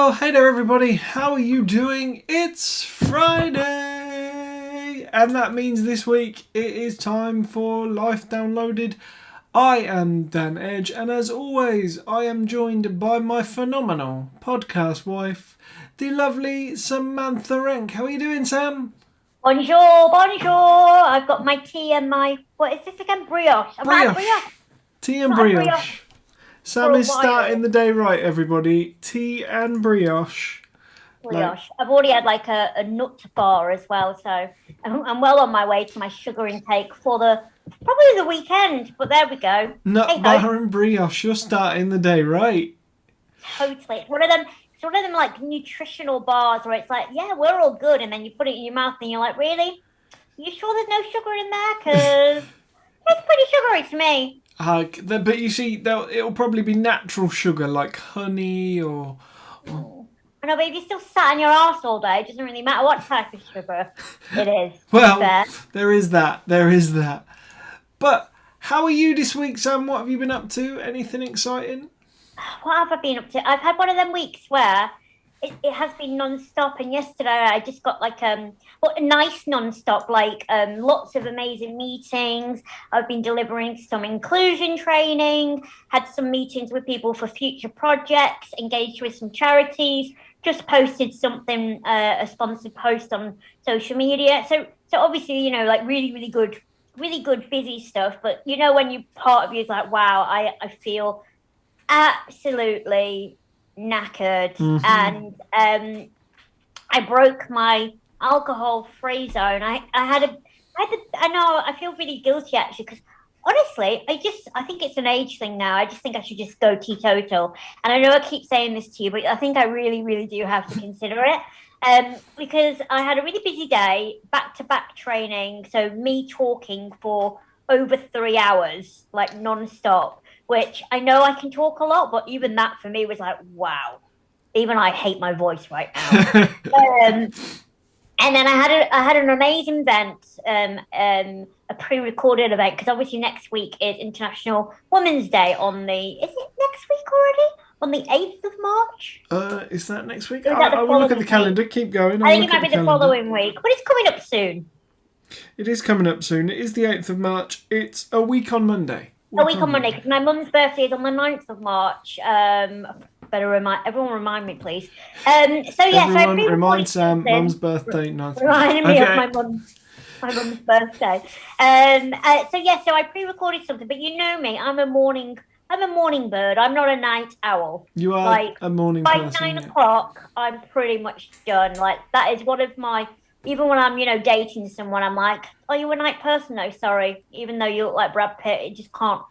Well, hey there everybody, how are you doing? It's Friday! And that means this week it is time for Life Downloaded. I am Dan Edge, and as always, I am joined by my phenomenal podcast wife, the lovely Samantha Renk. How are you doing, Sam? Bonjour, bonjour. I've got my tea and what is this again? Brioche. I've not had Brioche. brioche. Tea and Not had brioche brioche. for Sam a is starting while. the day right, everybody. Tea and brioche. Brioche. I've already had like a nut bar as well, so I'm well on my way to my sugar intake for probably the weekend. But there we go. Hey Nut ho, bar and brioche. You're starting the day right. totally. It's one of them. It's one of them like nutritional bars where it's like, yeah, we're all good, and then you put it in your mouth and you're like, really? You sure there's no sugar in there? Because it's pretty sugary to me. But you see, it'll probably be natural sugar like honey or I know, but if you're still sat on your arse all day, it doesn't really matter what type of sugar it is, to be well, fair. there is that. There is that. But how are you this week, Sam? What have you been up to? Anything exciting? What have I been up to? I've had one of them weeks where it has been non-stop, and yesterday I just got like well, a nice non-stop, like lots of amazing meetings. I've been delivering some inclusion training, had some meetings with people for future projects, engaged with some charities, just posted something, a sponsored post on social media. So obviously, like really good busy stuff. But when you part of you is like, wow, I feel absolutely knackered, Mm-hmm. and I broke my alcohol free zone. I know I feel really guilty actually because honestly, I think it's an age thing now. I just think I should just go teetotal. And I know I keep saying this to you, but I think I really, really do have to consider it. Because I had a really busy day, back to back training. So me talking for over 3 hours, like non-stop, which I know I can talk a lot, but even that for me was like, wow, even I hate my voice right now. Um, and then I had an amazing event, a pre-recorded event, because obviously next week is International Women's Day is it next week already? On the 8th of March? Is that next week? Or is that I the will look at the following week? calendar. Keep going. I I'll think it look at might the be the calendar. following week, but it's coming up soon. It is coming up soon. It is the 8th of March. It's a week on Monday. A week on Monday, because my mum's birthday is on the 9th of March. Better remind me, please. So I Everyone remind pre-recorded Sam, Mum's something birthday, 9th of March. reminding me of Okay. my mum's birthday. So I pre-recorded something, but you know me, I'm a morning bird. I'm not a night owl. You are Like a morning by person, nine yeah. o'clock, I'm pretty much done. Like that is one of my. Even when I'm, dating someone, I'm like, "Are you a night person?" No, sorry. Even though you look like Brad Pitt, it just can't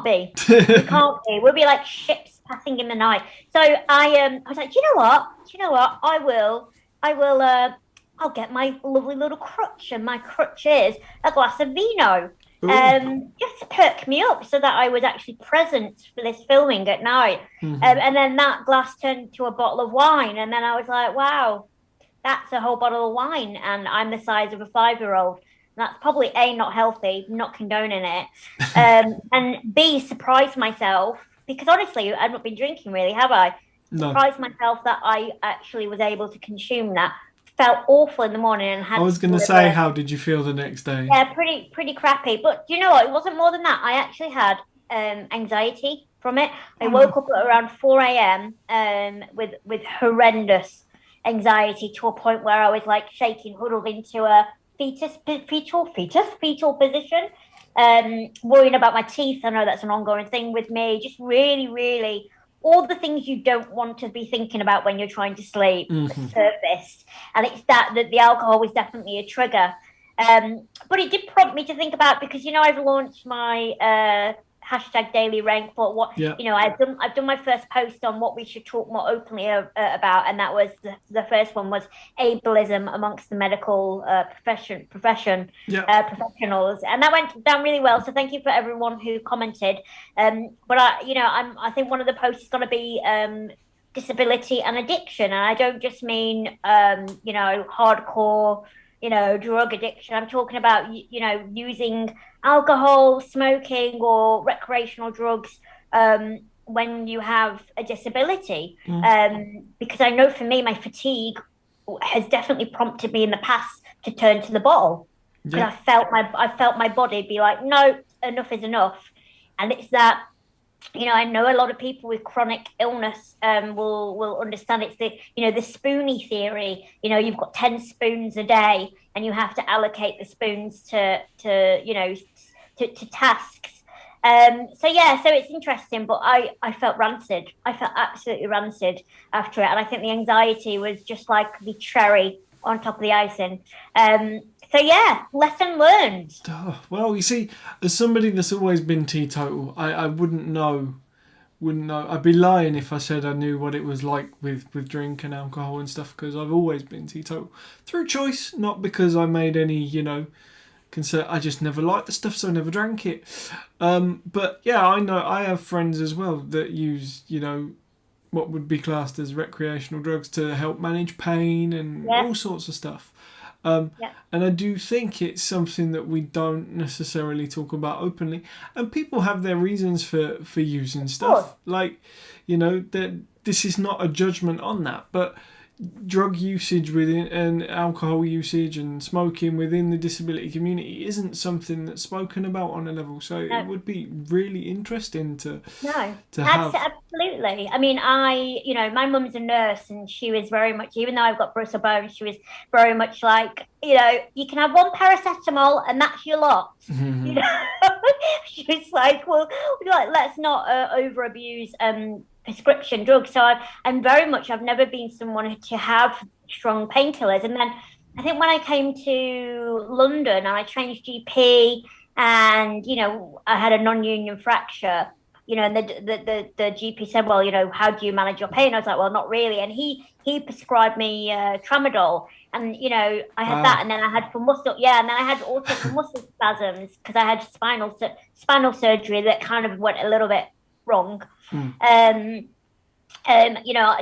be. We can't be. We'll be like ships passing in the night. So I was like, "Do you know what? Do you know what? I will. I'll get my lovely little crutch, and my crutch is a glass of vino, Ooh. just to perk me up, so that I was actually present for this filming at night. Mm-hmm. And then that glass turned to a bottle of wine, and then I was like, wow, that's a whole bottle of wine, and I'm the size of a 5-year-old. That's probably A, not healthy, not condoning it, and B, surprised myself because honestly, I've not been drinking really, have I? No. Surprised myself that I actually was able to consume that. Felt awful in the morning and I had was to going to say, deliver. how did you feel the next day? Yeah, pretty crappy. But you know what? It wasn't more than that. I actually had anxiety from it. I Oh, woke no. up at around 4 a.m. With horrendous anxiety to a point where I was like shaking, huddled into a fetal position, worrying about my teeth. I know that's an ongoing thing with me. Just really, really all the things you don't want to be thinking about when you're trying to sleep Mm-hmm. surfaced, and it's that the alcohol was definitely a trigger. But it did prompt me to think about, because I've launched my hashtag daily rank for what Yeah. I've done my first post on what we should talk more openly about, and that was the first one was ableism amongst the medical Yeah. professionals, and that went down really well. So thank you for everyone who commented. But I think one of the posts is going to be disability and addiction, and I don't just mean hardcore drug addiction. I'm talking about using alcohol, smoking, or recreational drugs when you have a disability. Mm. Because I know for me, my fatigue has definitely prompted me in the past to turn to the bottle because Yeah. I felt my body be like, no, enough is enough. And it's that, I know a lot of people with chronic illness will understand it's the spoony theory. You've got 10 spoons a day and you have to allocate the spoons to tasks. So it's interesting, but I felt rancid. I felt absolutely rancid after it. And I think the anxiety was just like the cherry on top of the icing. So yeah, lesson learned. Oh, well, you see, as somebody that's always been teetotal, I wouldn't know. Wouldn't know. I'd be lying if I said I knew what it was like with drink and alcohol and stuff, because I've always been teetotal through choice, not because I made any, concern. I just never liked the stuff, so I never drank it. But yeah, I know I have friends as well that use, what would be classed as recreational drugs to help manage pain and Yeah, all sorts of stuff. Um, yeah, and I do think it's something that we don't necessarily talk about openly. And people have their reasons for using of course. stuff. Like, that this is not a judgment on that, but drug usage within and alcohol usage and smoking within the disability community isn't something that's spoken about on a level. So it No, would be really interesting no, to have. absolutely. I mean, my mum's a nurse, and she was very much, even though I've got brittle bones, she was very much like, you can have one paracetamol, and that's your lot. You know, she was like, well, let's not over abuse prescription drugs. So I'm very much, I've never been someone to have strong painkillers, and then I think when I came to London and I changed GP and I had a non-union fracture, and the GP said, well, how do you manage your pain? I was like, well, not really. And he prescribed me tramadol, and I had that, Wow. and then I had for muscle, yeah, and then I had also for muscle spasms because I had spinal surgery that kind of went a little bit wrong. Mm.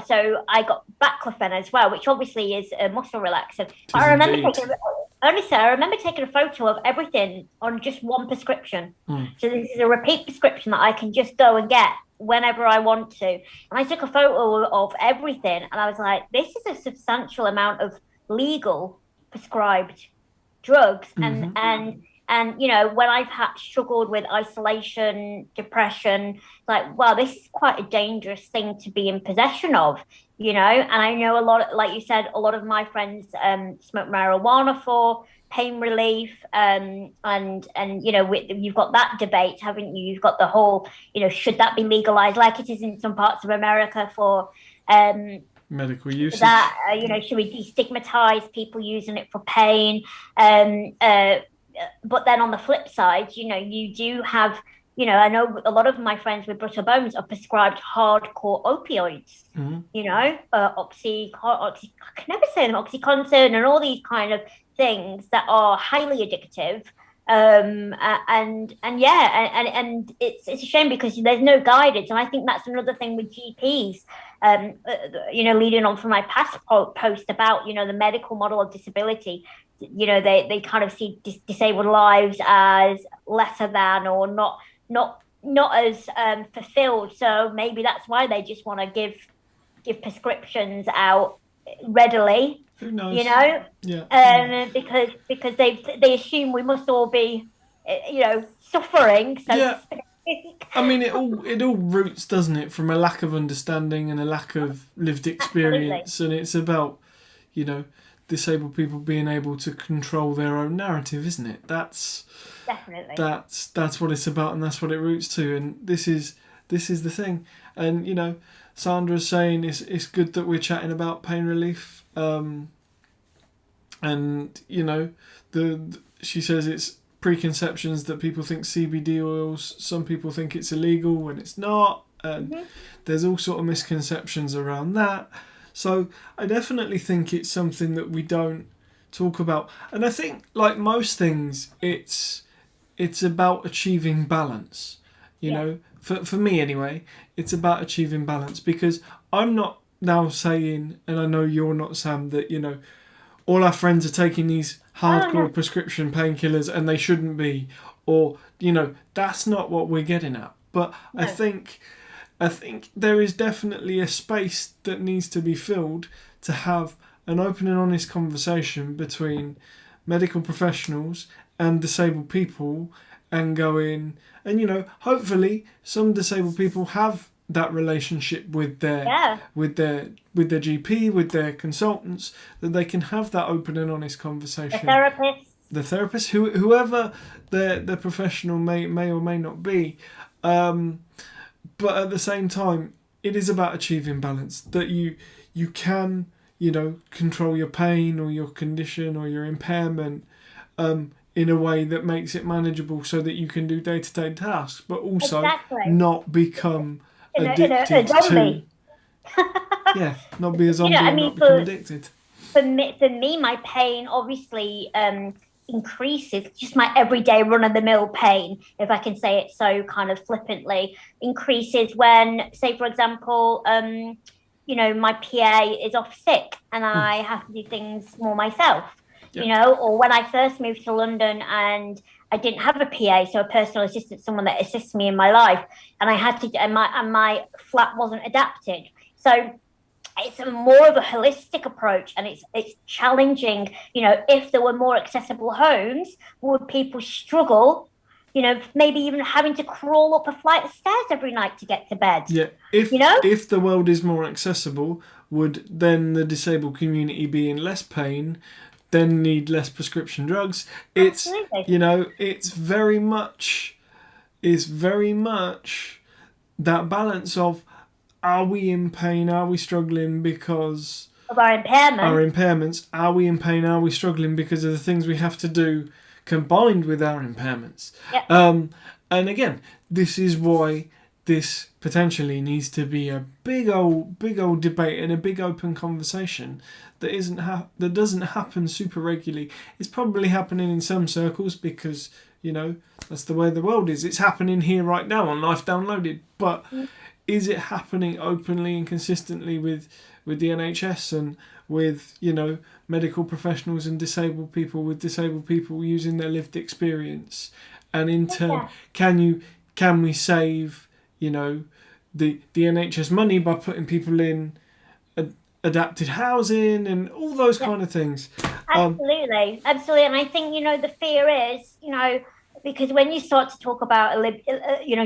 So I got baclofen as well, which obviously is a muscle relaxant. But Tis indeed. I remember taking a photo of everything on just one prescription. Mm. So this is a repeat prescription that I can just go and get whenever I want to. And I took a photo of everything, and I was like, this is a substantial amount of legal prescribed drugs, Mm-hmm. and when I've struggled with isolation, depression, like, wow, this is quite a dangerous thing to be in possession of. And I know a lot, like you said, a lot of my friends smoke marijuana for pain relief, and you've got that debate, haven't you? You've got the whole, should that be legalized like it is in some parts of America for Medical usage. that, should we destigmatize people using it for pain? But then on the flip side, you do have, I know a lot of my friends with brittle bones are prescribed hardcore opioids, Mm-hmm. I can never say them, Oxycontin and all these kind of things that are highly addictive. And yeah, and it's a shame because there's no guidance. And I think that's another thing with GPs, leading on from my past post about, the medical model of disability. They kind of see disabled lives as lesser than or not as fulfilled. So maybe that's why they just want to give prescriptions out readily. Who knows? Yeah. Because they assume we must all be, suffering, so Yeah. to speak. I mean, it all roots, doesn't it, from a lack of understanding and a lack of lived Absolutely, experience, and it's about, disabled people being able to control their own narrative, isn't it? definitely. That's what it's about, and that's what it roots to, and this is the thing, and Sandra's saying it's good that we're chatting about pain relief, and she says it's preconceptions that people think CBD oils, some people think it's illegal when it's not, and there's all sort of misconceptions around that. So I definitely think it's something that we don't talk about, and I think, like most things, it's about achieving balance. For me anyway, it's about achieving balance, because I'm not now saying, and I know you're not, Sam, that all our friends are taking these hardcore prescription painkillers and they shouldn't be, or that's not what we're getting at. But No. I think I think there is definitely a space that needs to be filled to have an open and honest conversation between medical professionals and disabled people, and going, and hopefully some disabled people have that relationship with their GP, with their consultants, that they can have that open and honest conversation. The therapist, whoever their professional may or may not be, but at the same time, it is about achieving balance. That you can control your pain or your condition or your impairment in a way that makes it manageable, so that you can do day-to-day tasks, but also not become addicted to. Not be a zombie and not become addicted. For me, my pain obviously increases. Just my everyday run-of-the-mill pain, if I can say it so kind of flippantly, increases when, say, for example, my PA is off sick and I have to do things more myself. Or when I first moved to London and I didn't have a PA, so a personal assistant, someone that assists me in my life, and I had to, and my flat wasn't adapted. So it's a more of a holistic approach, and it's challenging. If there were more accessible homes, would people struggle? Maybe even having to crawl up a flight of stairs every night to get to bed. Yeah, if the world is more accessible, would then the disabled community be in less pain? Then need less prescription drugs. It's it's very much that balance of, are we in pain? Are we struggling because of our impairments? Are we in pain? Are we struggling because of the things we have to do combined with our impairments? Yep. And again, this is why this potentially needs to be a big old debate and a big open conversation that doesn't happen super regularly. It's probably happening in some circles because that's the way the world is. It's happening here right now on Life Downloaded, but is it happening openly and consistently with the NHS and with medical professionals and disabled people, with disabled people using their lived experience? And in turn, can we save the NHS money by putting people in adapted housing and all those kind of things? Absolutely. And I think the fear is because when you start to talk about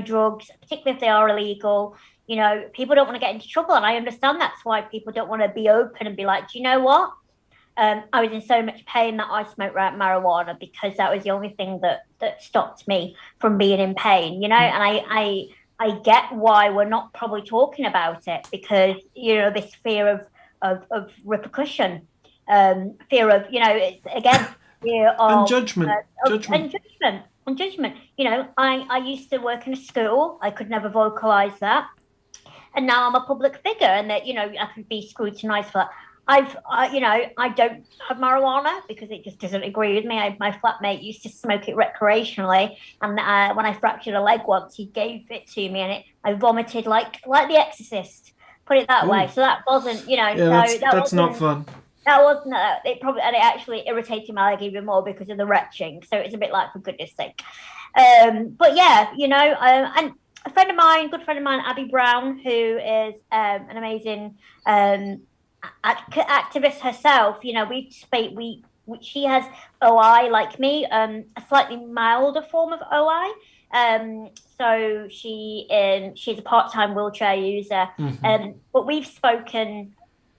drugs, particularly if they are illegal, people don't want to get into trouble, and I understand that's why people don't want to be open and be like, do you know what? I was in so much pain that I smoked marijuana because that was the only thing that stopped me from being in pain, and I get why we're not probably talking about it, because this fear of repercussion, fear of fear of and judgment. Judgment. I used to work in a school. I could never vocalize that, and now I'm a public figure, and that I could be scrutinized for that. I don't have marijuana because it just doesn't agree with me. My flatmate used to smoke it recreationally, and when I fractured a leg once, he gave it to me, and I vomited like The Exorcist. Put it that way. So that wasn't, that's not fun. That wasn't. It actually irritated my leg even more because of the retching. So it's a bit like, for goodness sake. But yeah, and a friend of mine, good friend of mine, Abby Brown, who is an amazing activist herself. She has OI like me, a slightly milder form of OI. So she's a part-time wheelchair user. But we've spoken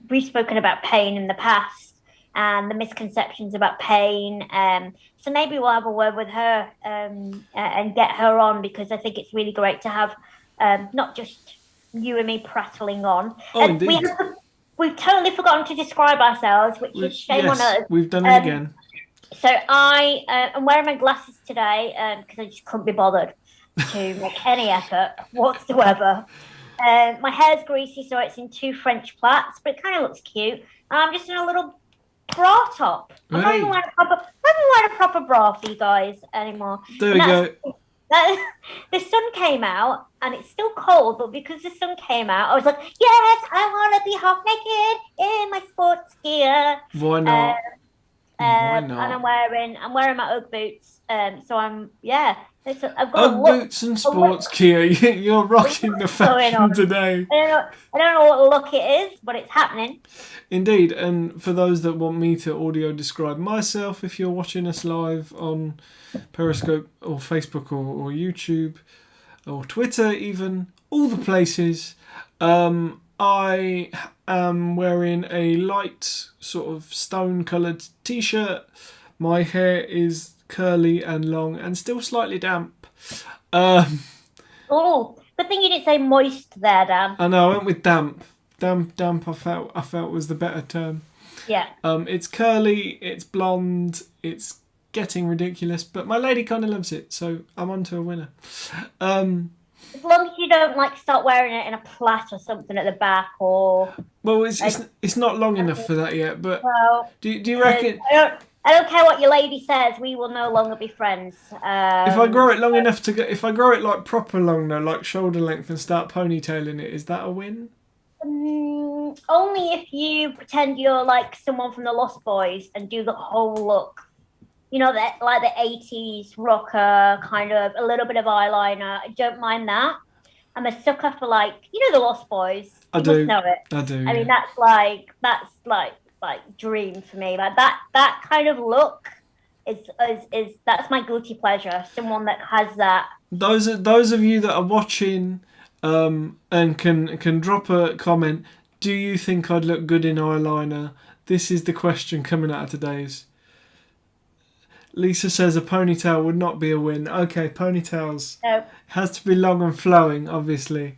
about pain in the past and the misconceptions about pain. So maybe we'll have a word with her and get her on, because I think it's really great to have not just you and me prattling on. And we've totally forgotten to describe ourselves, which is shame on us. We've done it again. So I am wearing my glasses today because I just couldn't be bothered to make any effort whatsoever. My hair's greasy, so it's in 2 French plaits, but it kind of looks cute. And I'm just in a little bra top. I'm not even wearing a proper bra for you guys anymore. There we go. The sun came out, and it's still cold, but because the sun came out, I was like, yes, I want to be half naked in my sports gear. Why not? Why And not? I'm wearing my UGG boots. So I've got a Ugg look. boots and A look sports gear. You're rocking the going fashion on. today. I don't know what look it is, but it's happening. Indeed, and for those that want me to audio describe myself, if you're watching us live on Periscope or Facebook or YouTube or Twitter, even all the places, I am wearing a light sort of stone-coloured t-shirt. My hair is curly and long and still slightly damp. Oh, good thing you didn't say moist there, Dan. I know I went with damp. Damp. I felt was the better term. Yeah. It's curly, it's blonde, it's getting ridiculous, but my lady kind of loves it, so I'm on to a winner. As long as you don't like start wearing it in a plait or something at the back, or Well, like, it's not long enough for that yet, but well, do you reckon I don't care what your lady says. We will no longer be friends. if I grow it long enough to if I grow it like proper long though, like shoulder length, and start ponytailing it, is that a win? Only if you pretend you're like someone from the Lost Boys and do the whole look. You know, that like the 80s rocker, kind of a little bit of eyeliner. I don't mind that. I'm a sucker for like, the Lost Boys. You must know it. I do. I mean, that's like dream for me. Like that kind of look is that's my guilty pleasure. Someone that has that. Those of you that are watching, and can drop a comment. Do you think I'd look good in eyeliner? This is the question coming out of today's. Lisa says a ponytail would not be a win. Okay, ponytails. No. Has to be long and flowing, obviously.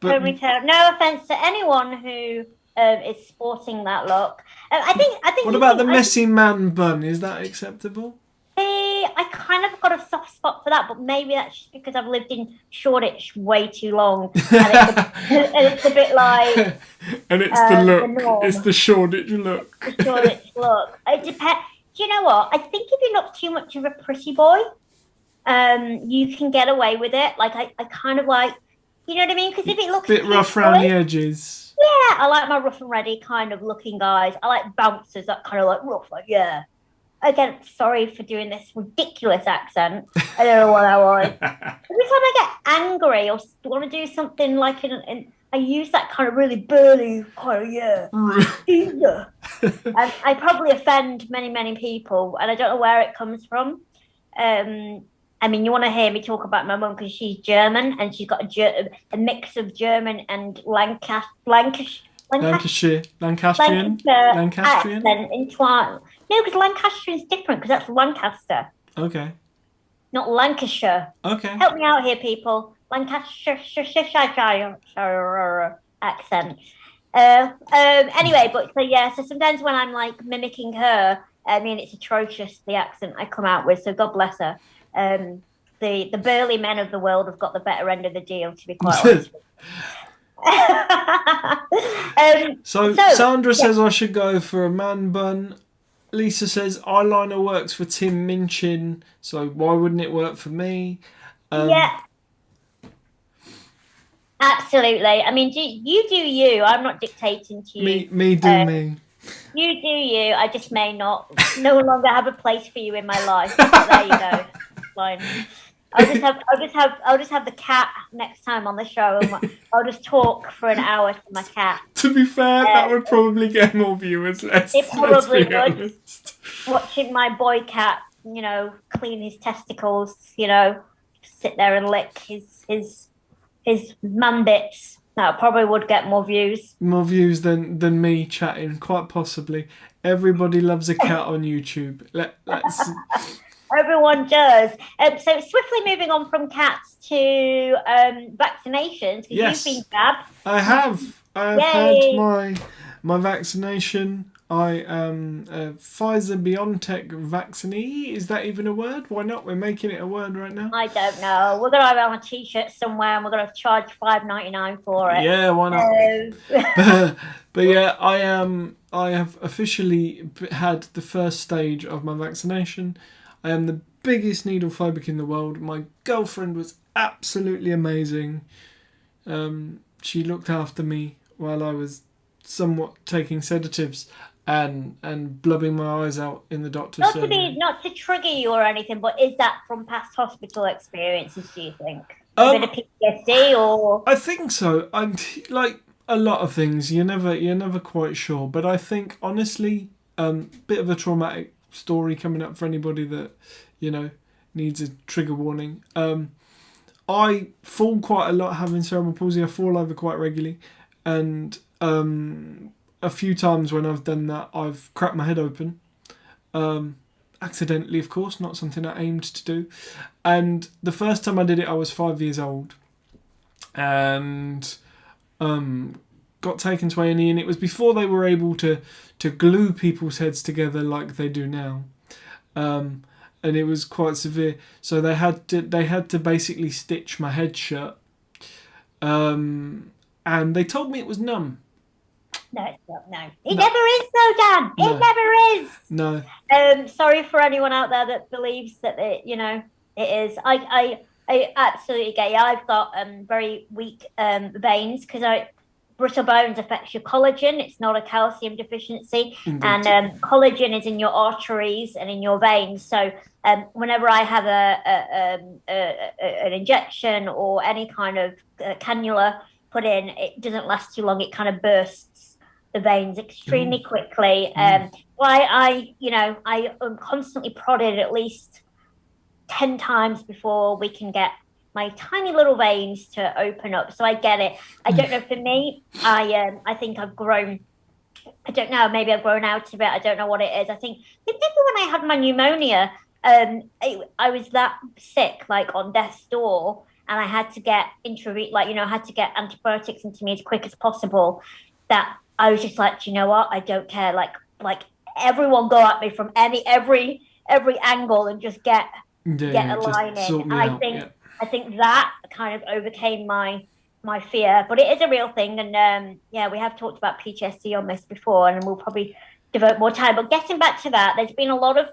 But Ponytail. No offense to anyone who is sporting that look. I think. What about the messy man bun? Is that acceptable? I kind of got a soft spot for that, but maybe that's just because I've lived in Shoreditch way too long, and it's a bit like. And it's the look. The It's the Shoreditch look. The Shoreditch look. It depends. Do you know what? I think if you're not too much of a pretty boy, you can get away with it. Like I kind of like, you know what I mean? Because if it looks a bit rough around the edges. Yeah, I like my rough and ready kind of looking guys. I like bouncers that kind of like rough, like yeah. Again, sorry for doing this ridiculous accent. I don't know what that was. Every time I get angry or want to do something like I use that kind of really burly kind of yeah. And I probably offend many, many people, and I don't know where it comes from. I mean, you want to hear me talk about my mum because she's German, and she's got a mix of German and Lancashire. Lancastrian. Accent entwined. No, because Lancastrian's different because that's Lancaster. Okay. Not Lancashire. Okay. Help me out here, people. Lancashire accent. Anyway, so sometimes when I'm like mimicking her, I mean it's atrocious the accent I come out with. So God bless her. The burly men of the world have got the better end of the deal, to be quite honest. So Sandra says I should go for a man bun. Lisa says eyeliner works for Tim Minchin, so why wouldn't it work for me? Yeah. Absolutely. I mean, you do you. I'm not dictating to you. Me do me. You do you. I just may no longer have a place for you in my life. But there you go. Fine. I'll just have the cat next time on the show, and I'll just talk for an hour to my cat. To be fair, that would probably get more viewers. Let's be honest. Watching my boy cat, clean his testicles, sit there and lick his man bits. That probably would get more views. More views than me chatting, quite possibly. Everybody loves a cat on YouTube. Let's. Everyone does. So swiftly moving on from cats to vaccinations. Yes, you've been jabbed. I have. I've had my vaccination. I am a Pfizer-BioNTech vaccinee. Is that even a word? Why not? We're making it a word right now. I don't know. We're gonna have it on a T-shirt somewhere, and we're gonna charge $5.99 for it. Yeah, why not? But yeah, I have officially had the first stage of my vaccination. I am the biggest needle phobic in the world. My girlfriend was absolutely amazing. She looked after me while I was somewhat taking sedatives. and blubbing my eyes out in the doctor's surgery. Not to trigger you or anything, but is that from past hospital experiences, do you think? A bit Um, of PTSD or I think so. I'm like a lot of things. You're never quite sure, but I think honestly, bit of a traumatic story coming up for anybody that you know needs a trigger warning. I fall quite a lot having cerebral palsy. I fall over quite regularly, and a few times when I've done that, I've cracked my head open. Accidentally, of course, not something I aimed to do. And the first time I did it, I was 5 years old, and got taken to A&E, and it was before they were able to glue people's heads together like they do now. And it was quite severe. So they had to basically stitch my head shut. And they told me it was numb. no, it's not. No, it never is, though, Dan. It never is. No. Sorry for anyone out there that believes that it is. I absolutely get you. I've got very weak veins because brittle bones affects your collagen. It's not a calcium deficiency, Indeed. and collagen is in your arteries and in your veins. So whenever I have an injection or any kind of cannula put in, it doesn't last too long. It kind of bursts the veins extremely quickly. Why I am constantly prodded at least 10 times before we can get my tiny little veins to open up. So I get it. I don't know, for me, I think I've grown. I don't know, maybe I've grown out of it. I don't know what it is. I think maybe when I had my pneumonia, I was that sick, like on death's door, and I had to get I had to get antibiotics into me as quick as possible. That I was just like, you know what? I don't care. Like everyone go at me from every angle and just get a line in. I think that kind of overcame my fear, but it is a real thing. And we have talked about PTSD on this before, and we'll probably devote more time. But getting back to that, there's been a lot of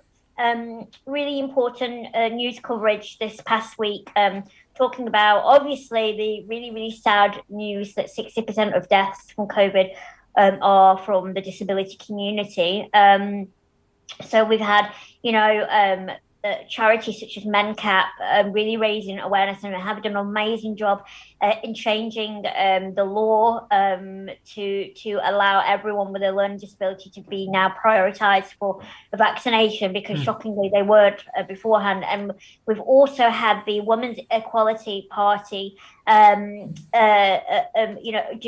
really important news coverage this past week, talking about obviously the really, really sad news that 60% of deaths from COVID are from the disability community. So we've had, charities such as MenCap really raising awareness, and have done an amazing job in changing the law to allow everyone with a learning disability to be now prioritised for the vaccination, because shockingly they weren't beforehand. And we've also had the Women's Equality Party do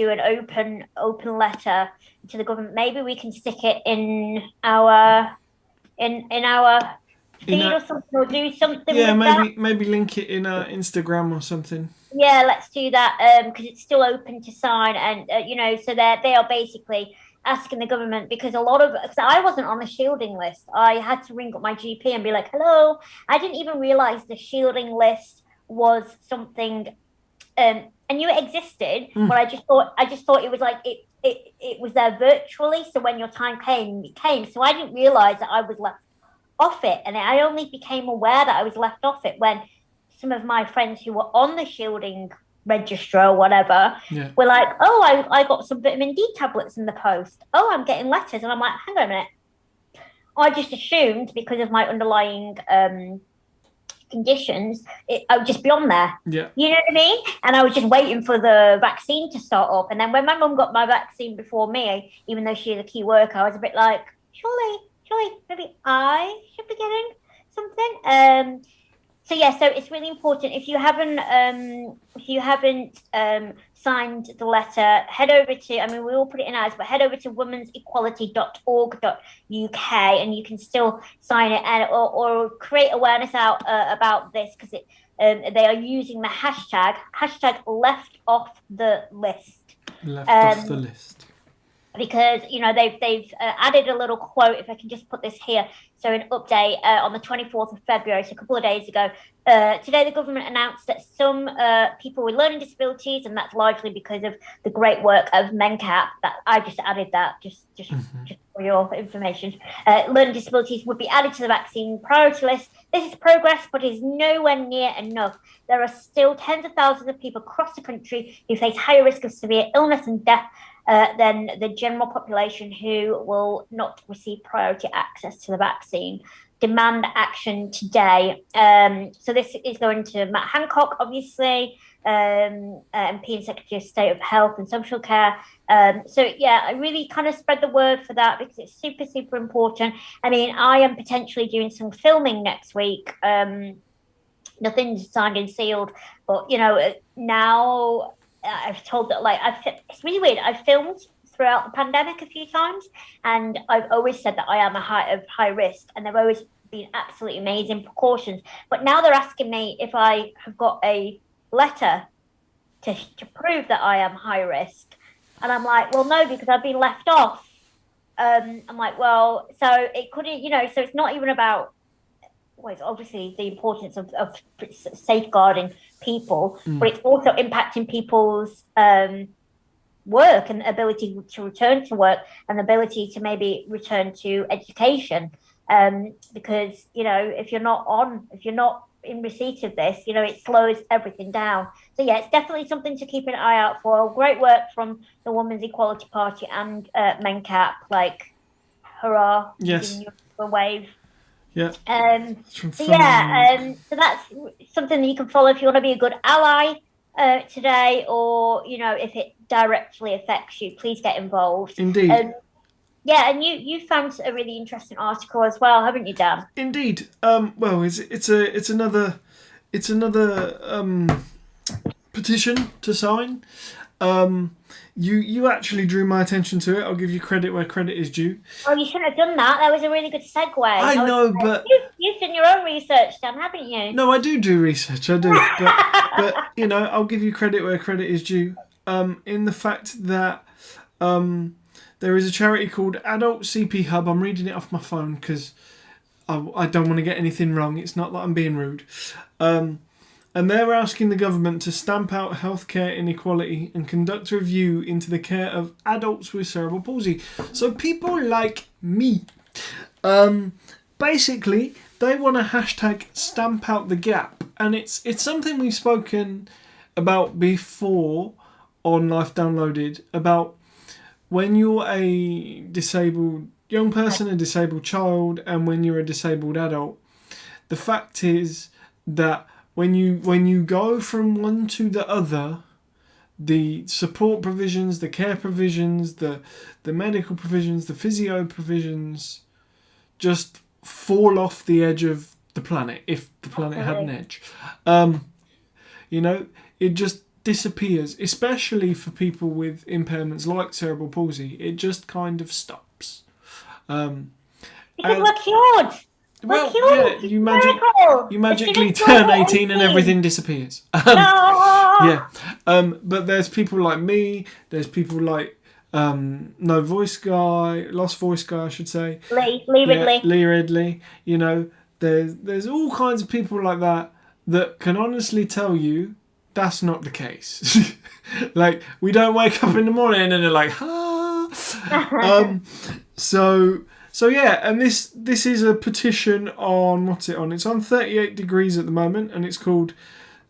an open letter to the government. Maybe we can stick it in our feed or something, or do something. Yeah, with maybe link it in Instagram or something. Yeah, let's do that, because it's still open to sign, and so they are basically asking the government, because I wasn't on the shielding list. I had to ring up my GP and be like, hello, I didn't even realize the shielding list was something. I knew it existed, but I just thought it was like it was there virtually. So when your time came, it came. So I didn't realize that I was left off it, and I only became aware that I was left off it when some of my friends who were on the shielding register or whatever were like, oh, I got some vitamin D tablets in the post. Oh, I'm getting letters. And I'm like, hang on a minute. I just assumed because of my underlying conditions, I would just be on there. Yeah. You know what I mean? And I was just waiting for the vaccine to start up. And then when my mum got my vaccine before me, even though she's a key worker, I was a bit like, surely maybe I should be getting something. So it's really important. If you haven't signed the letter, head over to, we will put it in ours, but head over to womensequality.org.uk, and you can still sign it or create awareness out about this, because they are using the hashtag left off the list. Off the list. Because they've added a little quote, if I can just put this here. So an update on the 24th of February, so a couple of days ago. Today, the government announced that some people with learning disabilities, and that's largely because of the great work of MenCap, that I just added that just for your information. Learning disabilities would be added to the vaccine priority list. This is progress, but is nowhere near enough. There are still tens of thousands of people across the country who face higher risk of severe illness and death than the general population who will not receive priority access to the vaccine. Demand action today. So this is going to Matt Hancock, obviously, MP and Secretary of State of Health and Social Care. So yeah, I really kind of spread the word for that because it's super, super important. I mean, I am potentially doing some filming next week. Nothing's signed and sealed, but now I've told that it's really weird. I've filmed throughout the pandemic a few times, and I've always said that I am a high risk, and they've always been absolutely amazing precautions. But now they're asking me if I have got a letter to prove that I am high risk, and I'm like, well, no, because I've been left off. I'm like, well, so it couldn't, so it's not even about. Well, it's obviously the importance of safeguarding people, but it's also impacting people's work and ability to return to work and ability to maybe return to education. Because if you're not in receipt of this, it slows everything down. So yeah, it's definitely something to keep an eye out for. Great work from the Women's Equality Party and MenCap. Like, hurrah! Yes. A wave. Yeah. So that's something that you can follow if you want to be a good ally today, or if it directly affects you, please get involved. Indeed. And you found a really interesting article as well, haven't you, Dan? Indeed. Well, it's another petition to sign. You actually drew my attention to it. I'll give you credit where credit is due. Oh, you shouldn't have done that. That was a really good segue. I know, but you've done your own research, Dan, haven't you? No, I do research. I do, but I'll give you credit where credit is due. In the fact that there is a charity called Adult CP Hub. I'm reading it off my phone because I don't want to get anything wrong. It's not that I'm being rude. And they're asking the government to stamp out healthcare inequality and conduct a review into the care of adults with cerebral palsy. So people like me. Basically, they want to hashtag stamp out the gap. And it's something we've spoken about before on Life Downloaded, about when you're a disabled young person, a disabled child, and when you're a disabled adult. The fact is that when you go from one to the other, the support provisions, the care provisions, the medical provisions, the physio provisions just fall off the edge of the planet, if the planet had an edge. It just disappears, especially for people with impairments like cerebral palsy. It just kind of stops. Because we're cured. Well, yeah, you magically turn 18 and everything disappears. Yeah. But there's people like me. There's people like Lost Voice Guy, I should say. Lee Ridley. Lee Ridley. There's all kinds of people like that can honestly tell you that's not the case. Like, we don't wake up in the morning and they're like, So yeah, and this is a petition on, what's it on? It's on 38 degrees at the moment, and it's called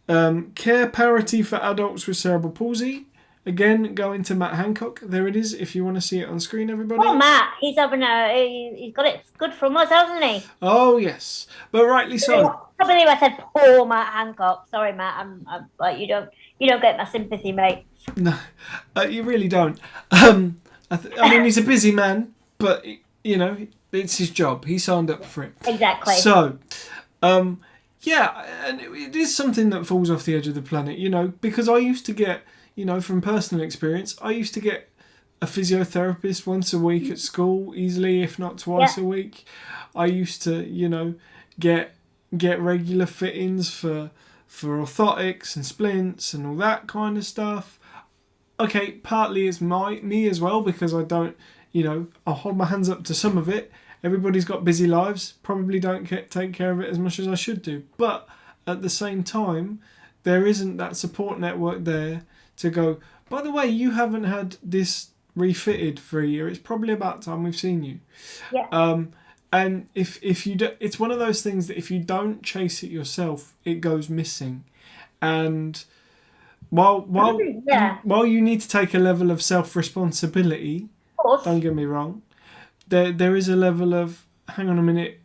Care Parity for Adults with Cerebral Palsy. Again, go into Matt Hancock. There it is, if you want to see it on screen, everybody. Oh, Matt, he's got it good from us, hasn't he? Oh, yes, but rightly so. I believe I said poor Matt Hancock. Sorry, Matt. I'm like, you don't get my sympathy, mate. No, you really don't. I mean, he's a busy man, but it's his job. He signed up for it. Exactly. So, yeah, and it is something that falls off the edge of the planet, because I used to get, from personal experience, I used to get a physiotherapist once a week at school, easily, if not twice a week. I used to, get regular fittings for orthotics and splints and all that kind of stuff. Okay, partly it's me as well, because I don't, I'll hold my hands up to some of it. Everybody's got busy lives, probably don't take care of it as much as I should do. But at the same time, there isn't that support network there to go, by the way, you haven't had this refitted for a year. It's probably about time we've seen you. Yeah. And if you do, it's one of those things that if you don't chase it yourself, it goes missing. And Yeah, while you need to take a level of self-responsibility, of course. don't get me wrong, there is a level of, hang on a minute,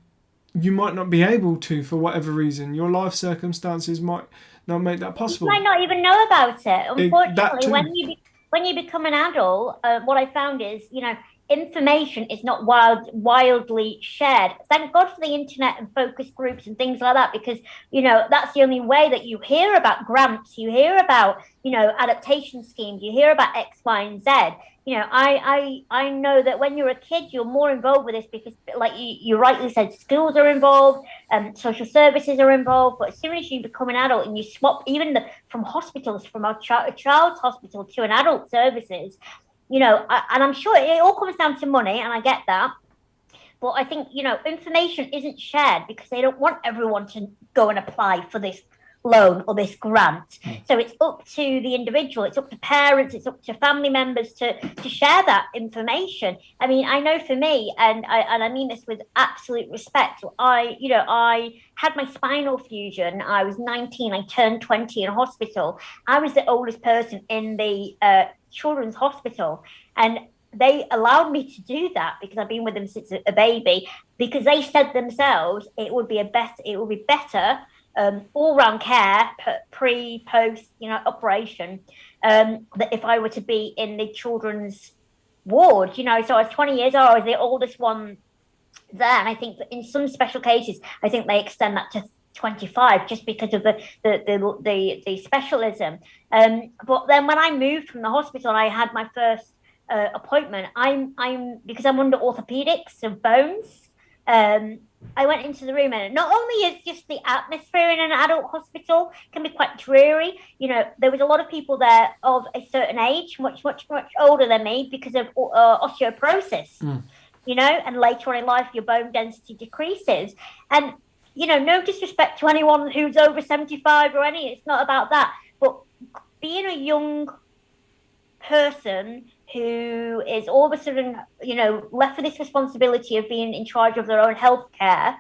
you might not be able to for whatever reason. Your life circumstances might not make that possible. You might not even know about it. That Unfortunately, too. when you become an adult, what I found is, information is not wildly shared. Thank God for the internet and focus groups and things like that, because that's the only way that you hear about grants, you hear about adaptation schemes, you hear about X, Y, and Z. I know that when you're a kid, you're more involved with this because, like you rightly said, schools are involved, social services are involved. But as soon as you become an adult and you swap even from hospitals, from a child's hospital to an adult services, and I'm sure it all comes down to money, and I get that. But I think, information isn't shared because they don't want everyone to go and apply for this loan or this grant. So it's up to the individual, it's up to parents, it's up to family members to share that information. I mean, I know for me, and I mean this with absolute respect, I had my spinal fusion. I was 19, I turned 20 in hospital. I was the oldest person in the children's hospital, and they allowed me to do that because I've been with them since a baby, because they said themselves it would be better all-round care, pre, post, operation, that if I were to be in the children's ward, so I was 20 years old, I was the oldest one there, and I think that in some special cases, I think they extend that to 25 just because of the specialism. But then when I moved from the hospital, I had my first appointment. I'm because I'm under orthopedics of bones. I went into the room, and not only is just the atmosphere in an adult hospital can be quite dreary, there was a lot of people there of a certain age, much older than me, because of osteoporosis, and later on in life, your bone density decreases. And, no disrespect to anyone who's over 75 or it's not about that. But being a young person who is all of a sudden, left with this responsibility of being in charge of their own healthcare,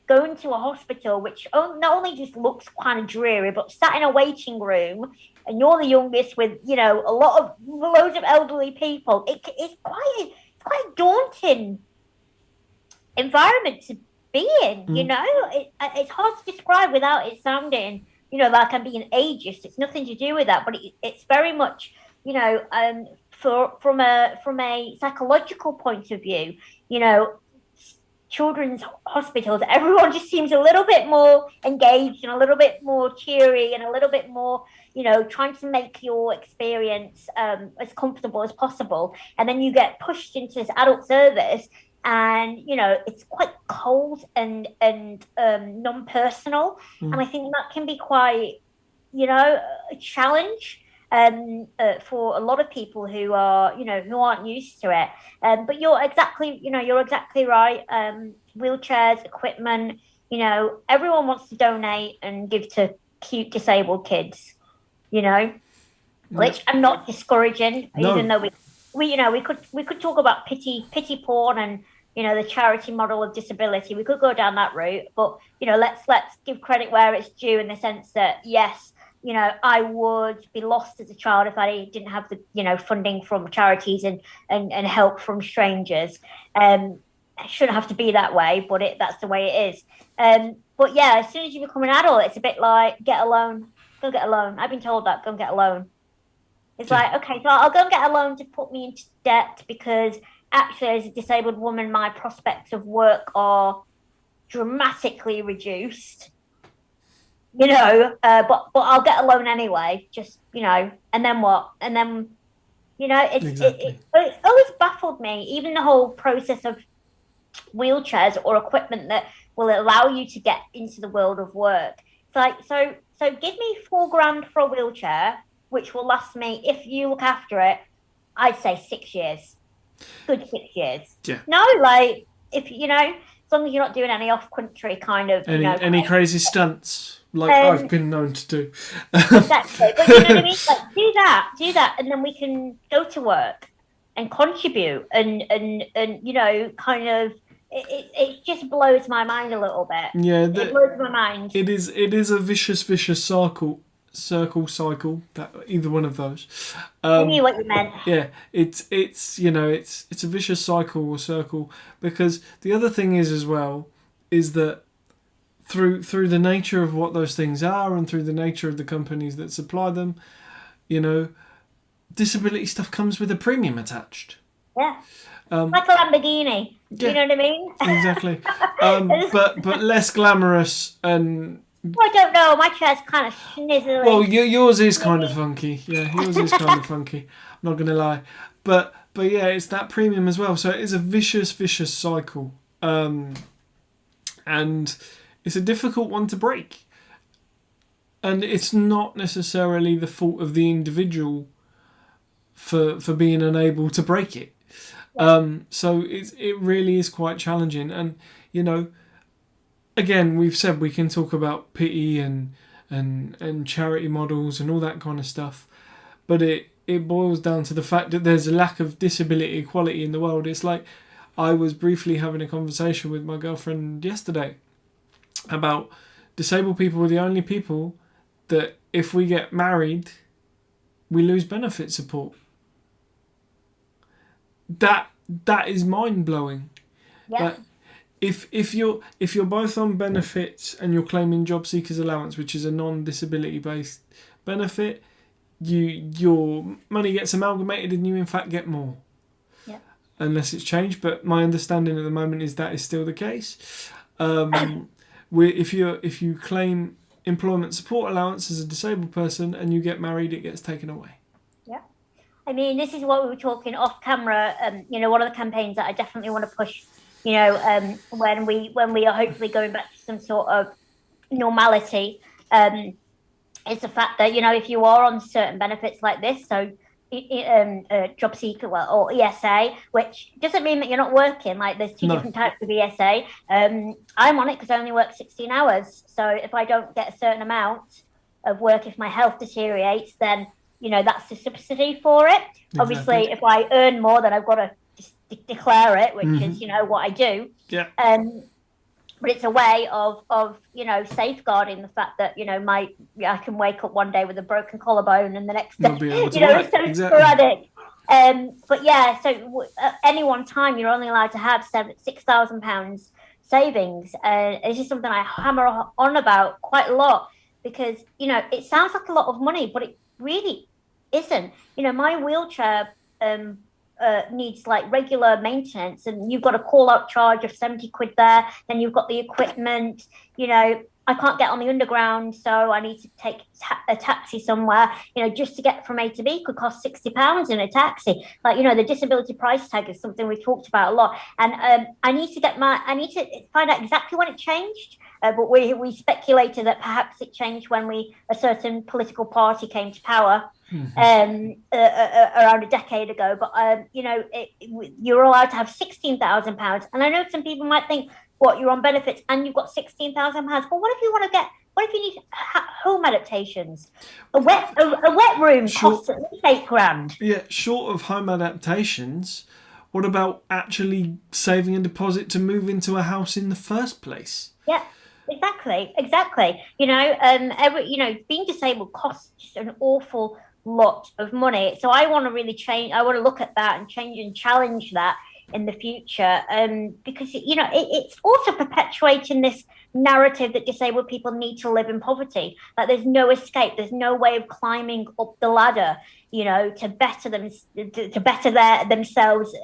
going to a hospital, which not only just looks kind of dreary, but sat in a waiting room, and you're the youngest with, loads of elderly people. It's quite daunting environment to be in. It's hard to describe without it sounding, like I'm being ageist. It's nothing to do with that, but it's very much, from a psychological point of view, children's hospitals, everyone just seems a little bit more engaged and a little bit more cheery and a little bit more, trying to make your experience as comfortable as possible. And then you get pushed into this adult service, and it's quite cold and non-personal, and I think that can be quite a challenge for a lot of people who are who aren't used to it. But you're exactly right. Wheelchairs, equipment, everyone wants to donate and give to cute disabled kids, which I'm not discouraging. No. Even though we could talk about pity porn and the charity model of disability. We could go down that route, but let's give credit where it's due, in the sense that, yes, I would be lost as a child if I didn't have the funding from charities and help from strangers. It shouldn't have to be that way, but that's the way it is. But yeah, as soon as you become an adult, it's a bit like, get a loan, go get a loan. I've been told that, go and get a loan. It's like, okay, so I'll go and get a loan to put me into debt, because actually, as a disabled woman, my prospects of work are dramatically reduced. But I'll get a loan anyway. Just and then what? And then it's always baffled me. Even the whole process of wheelchairs or equipment that will allow you to get into the world of work. It's like, so give me $4,000 for a wheelchair, which will last me, if you look after it, I'd say 6 years. Good 6 years. Yeah. No, like, if as long as you're not doing any off-country kind of any crazy stunts like I've been known to do. Exactly, but you know what I mean. Like, do that, and then we can go to work and contribute, and kind of. It just blows my mind a little bit. Yeah, it blows my mind. It is a vicious cycle. circle, cycle, that either one of those. I knew what you meant. Yeah, it's you know it's a vicious cycle or circle, because the other thing is as well is that through the nature of what those things are and through the nature of the companies that supply them, you know, disability stuff comes with a premium attached. Yeah. Like a Lamborghini. Yeah, you know what I mean? exactly. But less glamorous and. Well, I don't know. My chair's kind of snizzly. Well, yours is kind of funky. Yeah, yours is kind of funky. I'm not gonna lie, but yeah, it's that premium as well. So it is a vicious cycle, and it's a difficult one to break. And it's not necessarily the fault of the individual for being unable to break it. So it really is quite challenging, and you know, again, we've said we can talk about pity and charity models and all that kind of stuff, but it boils down to the fact that there's a lack of disability equality in the world. It's like I was briefly having a conversation with my girlfriend yesterday about disabled people are the only people that if we get married, we lose benefit support. That is mind blowing. Yeah. Like, if you're both on benefits and you're claiming job seekers allowance, which is a non-disability based benefit, your money gets amalgamated and you in fact get more. Yeah. Unless it's changed, but my understanding at the moment is that is still the case. If you claim employment support allowance as a disabled person and you get married, it gets taken away. Yeah. I mean, this is what we were talking off camera. You know, one of the campaigns that I definitely want to push, you know, when we are hopefully going back to some sort of normality, is the fact that, you know, if you are on certain benefits like this, so job seeker, or ESA, which doesn't mean that you're not working. Like, there's two different types of ESA. I'm on it because I only work 16 hours. So if I don't get a certain amount of work, if my health deteriorates, then, you know, that's the subsidy for it. Exactly. Obviously, if I earn more, then I've got to declare it, which is, you know, what I do. Yeah. But it's a way of you know, safeguarding the fact that, you know, I can wake up one day with a broken collarbone and the next day, you know, it's so sporadic. But yeah, so at any one time you're only allowed to have £6,000 savings. This is something I hammer on about quite a lot because, you know, it sounds like a lot of money, but it really isn't. You know, my wheelchair needs like regular maintenance, and you've got a call out charge of 70 quid there. Then you've got the equipment. You know, I can't get on the underground, so I need to take a taxi somewhere. You know, just to get from A to B could cost £60 in a taxi. Like, you know, the disability price tag is something we've talked about a lot, and I need to find out exactly when it changed. But we speculated that perhaps it changed when a certain political party came to power. Around a decade ago, but you know, you're allowed to have £16,000, and I know some people might think, "What, you're on benefits and you've got £16,000?" But what if you want to get? What if you need home adaptations? A wet room costs at least £8,000. Yeah, short of home adaptations, what about actually saving a deposit to move into a house in the first place? Yeah. Exactly. You know, being disabled costs an awful lot of money. So I want to really change. I want to look at that and change and challenge that in the future. Because, you know, it's also perpetuating this narrative that disabled people need to live in poverty. Like, there's no escape. There's no way of climbing up the ladder, you know, to better themselves.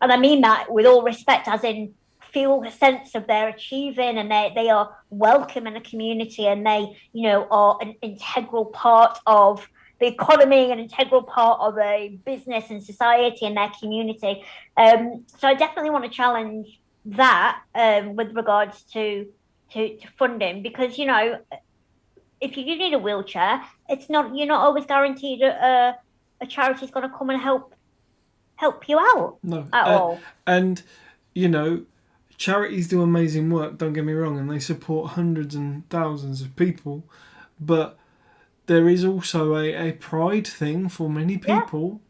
And I mean that with all respect, as in, feel a sense of their achieving, and they are welcome in a community, and they, you know, are an integral part of the economy, an integral part of a business and society in their community. So I definitely want to challenge that with regards to funding, because, you know, if you need a wheelchair, you're not always guaranteed a charity is going to come and help you out. No, at all. And, you know, charities do amazing work, don't get me wrong, and they support hundreds and thousands of people, but there is also a pride thing for many people,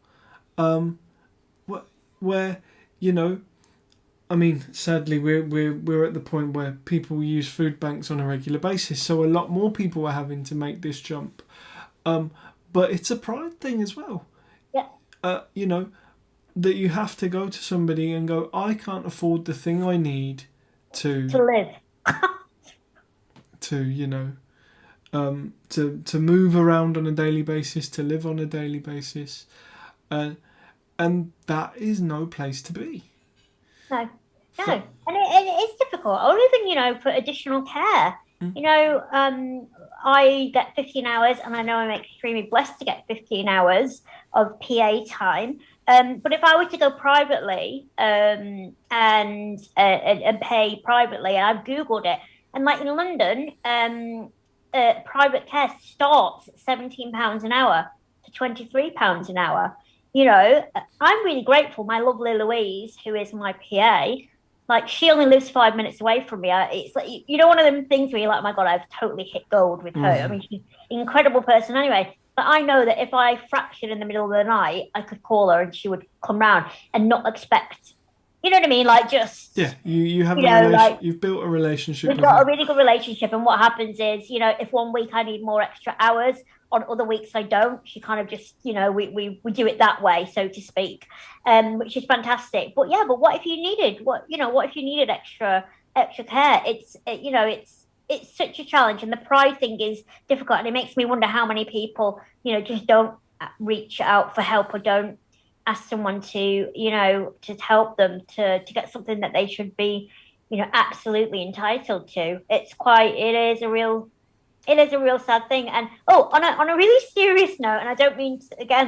where, you know, I mean, sadly, we're at the point where people use food banks on a regular basis, so a lot more people are having to make this jump. But it's a pride thing as well. Yeah. You know, that you have to go to somebody and go, I can't afford the thing I need to live. to, you know, to move around on a daily basis, to live on a daily basis. And that is no place to be. No. And it is difficult. Or even, you know, for additional care. You know, I get 15 hours, and I know I'm extremely blessed to get 15 hours of PA time. But if I were to go privately and pay privately, and I've Googled it, and like in London, private care starts at £17 an hour to £23 an hour. You know, I'm really grateful. My lovely Louise, who is my PA, like she only lives 5 minutes away from me. It's like, you know, one of them things where you're like, oh my God, I've totally hit gold with her. I mean, she's an incredible person anyway. But I know that if I fractured in the middle of the night, I could call her and she would come round and not expect, you know what I mean? Like just you have you've built a relationship. We've got a really good relationship, and what happens is, you know, if one week I need more extra hours, on other weeks I don't. She kind of just, you know, we do it that way, so to speak, which is fantastic. But yeah, but what if you needed extra care? It's such a challenge, and the pride thing is difficult, and it makes me wonder how many people, you know, just don't reach out for help or don't ask someone to, you know, to help them to get something that they should be, you know, absolutely entitled to. It is a real sad thing. And on a really serious note, and I don't mean to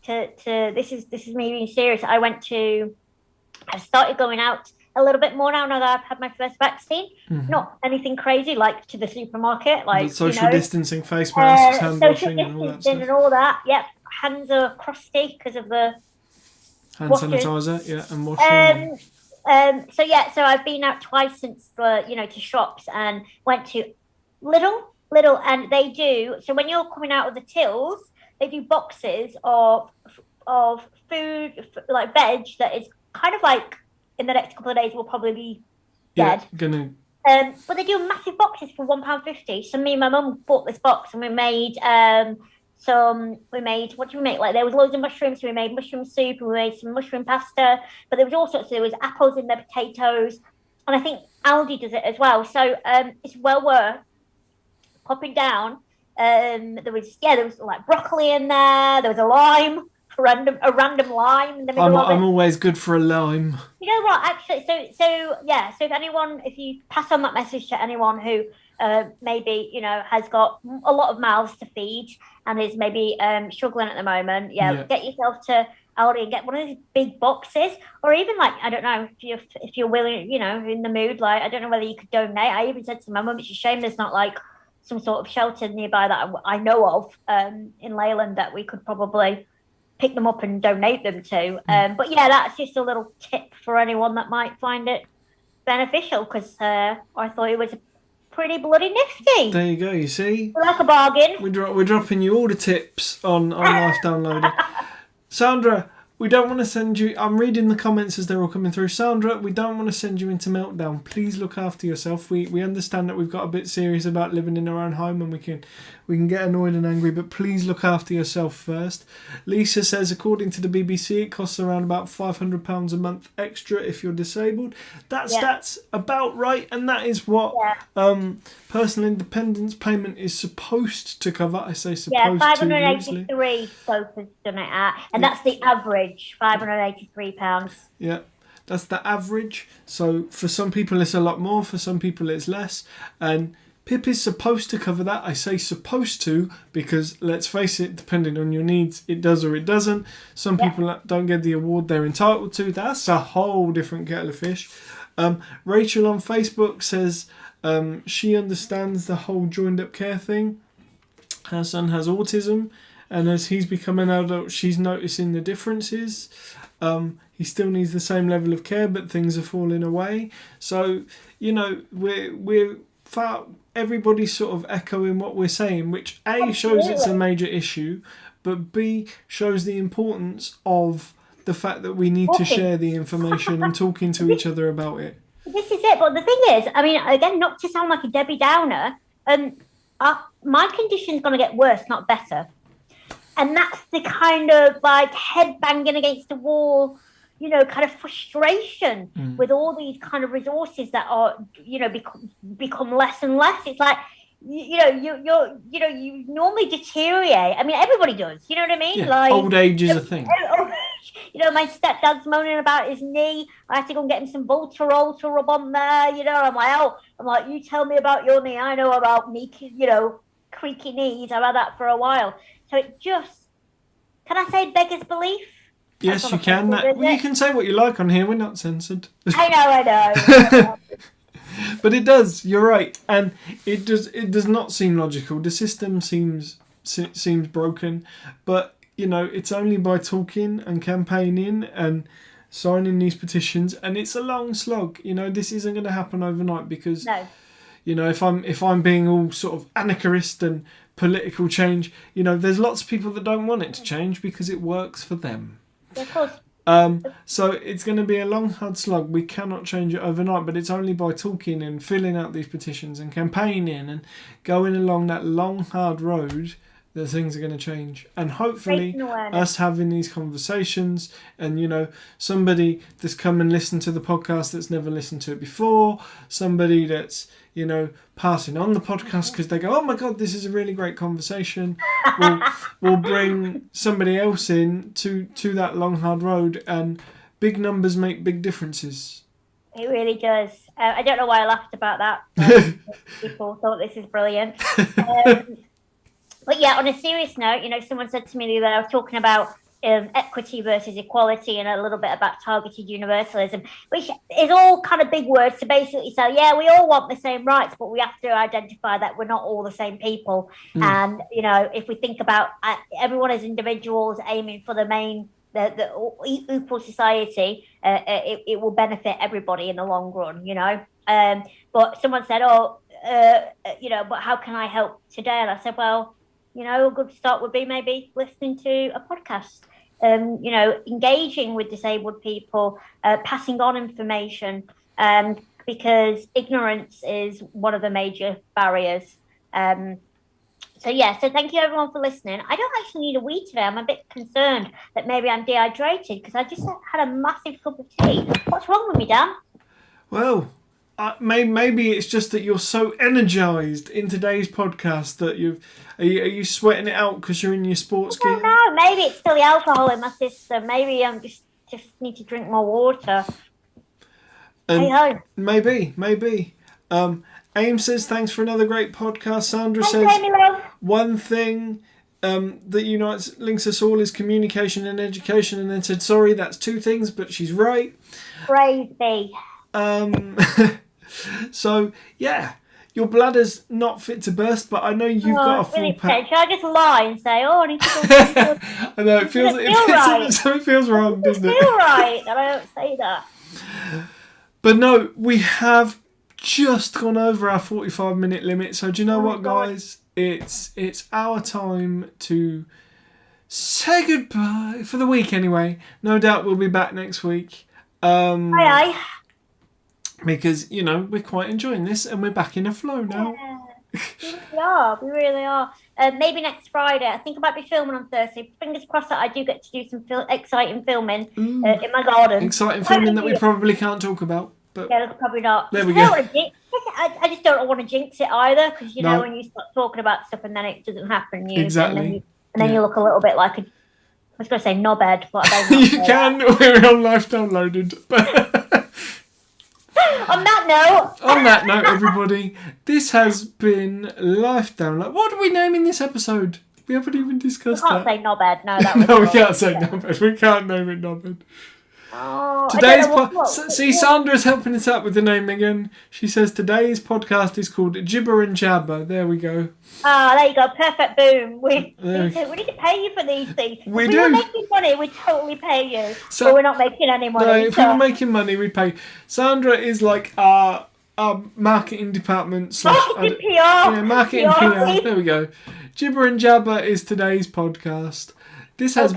this is me being serious. I've started going out a little bit more now that I've had my first vaccine. Not anything crazy, like to the supermarket, like social distancing, face masks, hand washing, and all that stuff. And all that. Yep, hands are crusty because of the hand sanitizer, and washing. So I've been out twice since to shops, and went to Little, and they do. So when you're coming out of the tills, they do boxes of food, like veg, that is kind of like in the next couple of days will probably be dead. But they do massive boxes for £1.50. So me and my mum bought this box, and we made what did we make? Like, there was loads of mushrooms, so we made mushroom soup, and we made some mushroom pasta, but there was all sorts. There was apples in the potatoes, and I think Aldi does it as well. So it's well worth popping down. There was like broccoli in there. There was a lime, a random lime in the middle of it. I'm always good for a lime. You know what? Actually, so if you pass on that message to anyone who maybe, you know, has got a lot of mouths to feed and is maybe struggling at the moment, get yourself to Aldi and get one of these big boxes, or even, like, I don't know, if you're willing, you know, in the mood, like, I don't know whether you could donate. I even said to my mum, it's a shame there's not like some sort of shelter nearby that I know of in Leyland that we could probably pick them up and donate them to. But yeah, that's just a little tip for anyone that might find it beneficial, because I thought it was pretty bloody nifty. There you go, you see? Like a bargain. We're dropping you all the tips on Life Downloaded. Sandra, we don't want to send you... I'm reading the comments as they're all coming through. Sandra, we don't want to send you into meltdown. Please look after yourself. We understand that we've got a bit serious about living in our own home, and we can get annoyed and angry, but please look after yourself first. Lisa says, according to the BBC, it costs around about £500 a month extra if you're disabled. That's about right, and that is what personal independence payment is supposed to cover. I say supposed to loosely. 583 Sophie's done it at, and that's the average, £583. Yeah. That's the average. So for some people it's a lot more, for some people it's less, and PIP is supposed to cover that. I say supposed to because, let's face it, depending on your needs, it does or it doesn't. Some people don't get the award they're entitled to. That's a whole different kettle of fish. Rachel on Facebook says she understands the whole joined up care thing. Her son has autism, and as he's become an adult, she's noticing the differences. He still needs the same level of care, but things are falling away. So, you know, we're everybody's sort of echoing what we're saying, which A, shows it's a major issue, but B, shows the importance of the fact that we need to share the information and talking to each other about it. This is it. But the thing is, I mean, again, not to sound like a Debbie Downer, my condition's going to get worse, not better. And that's the kind of like head banging against the wall, kind of frustration with all these kind of resources that are, become less and less. It's like, you normally deteriorate. I mean, everybody does. You know what I mean? Yeah, like old age is a thing. My stepdad's moaning about his knee. I have to go and get him some Voltarol to rub on there. I'm like, you tell me about your knee. I know about me, creaky knees. I've had that for a while. So it just, can I say beggars belief? Yes, you can. You can say what you like on here. We're not censored. I know. But it does. You're right, and it does not seem logical. The system seems broken, but it's only by talking and campaigning and signing these petitions, and it's a long slog. This isn't going to happen overnight because, no. If I'm being all sort of anarchist and political change, there's lots of people that don't want it to change because it works for them. Yeah, of course. So it's going to be a long, hard slug. We cannot change it overnight, but it's only by talking and filling out these petitions and campaigning and going along that long, hard road that things are going to change. And hopefully us having these conversations and, somebody that's come and listened to the podcast that's never listened to it before, somebody that's, passing on the podcast because they go, oh my God, this is a really great conversation. We'll bring somebody else in to that long, hard road, and big numbers make big differences. It really does. I don't know why I laughed about that. People thought this is brilliant. But yeah, on a serious note, someone said to me that I was talking about equity versus equality and a little bit about targeted universalism, which is all kind of big words to basically say, yeah, we all want the same rights, but we have to identify that we're not all the same people. And, if we think about everyone as individuals aiming for the equal society, it will benefit everybody in the long run, But someone said, but how can I help today? And I said, well, a good start would be maybe listening to a podcast, engaging with disabled people, passing on information, because ignorance is one of the major barriers. So thank you everyone for listening. I don't actually need a wee today. I'm a bit concerned that maybe I'm dehydrated because I just had a massive cup of tea. What's wrong with me, Dan? Well, maybe it's just that you're so energised in today's podcast that are you sweating it out because you're in your sports gear? I don't know. Maybe it's still the alcohol in my system. Maybe I'm just need to drink more water. Maybe. Aim says thanks for another great podcast. Sandra says one thing that unites, links us all is communication and education, and then said sorry, that's two things, but she's right. Crazy. So yeah, your bladder's not fit to burst, but I know you've got a full pack. Should I just lie and say, I need to go? I know it feels right. Something feels wrong, doesn't it? Feel right that I don't say that. But no, we have just gone over our 45-minute limit. So do you know what, guys? It's our time to say goodbye for the week. Anyway, no doubt we'll be back next week. Aye. Because, we're quite enjoying this and we're back in a flow now. Yeah, we really are. Maybe next Friday. I think I might be filming on Thursday. Fingers crossed that I do get to do some exciting filming in my garden. Exciting filming that we probably can't talk about. But yeah, probably not. There we go. I just don't want to jinx it either, because, when you start talking about stuff and then it doesn't happen. Exactly. And then you look a little bit like I was going to say knobhead, but I don't You can. We're on Life Downloaded. On that note, everybody, this has been Life Download. What are we naming this episode? We haven't even discussed that. We can't say knobhead. No, that was no, we can't say knobhead. We can't name it knobhead. Oh, Today's Sandra's helping us out with the name again. She says today's podcast is called Gibber and Jabber. There we go. Ah, there you go. Perfect. Boom. We need to pay you for these things. If we were making money, we'd totally pay you. But we're not making any money. No, if we were making money, we'd pay. Sandra is like our marketing department. Marketing PR. Yeah, marketing PR. There we go. Gibber and Jabber is today's podcast. This has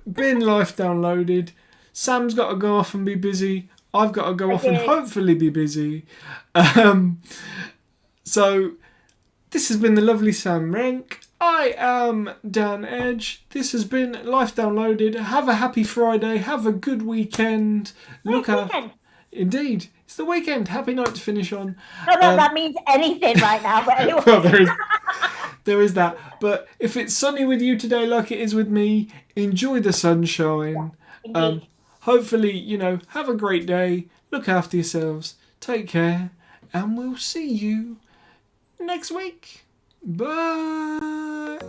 been Life Downloaded. Sam's got to go off and be busy. I've got to go off and hopefully be busy. So this has been the lovely Sam Rank. I am Dan Edge. This has been Life Downloaded. Have a happy Friday. Have a good weekend. Look out. Indeed. It's the weekend. Happy night to finish on. Not that that means anything right now, but anyway. Well, there is that. But if it's sunny with you today like it is with me, enjoy the sunshine. Hopefully, have a great day. Look after yourselves. Take care. And we'll see you next week. Bye.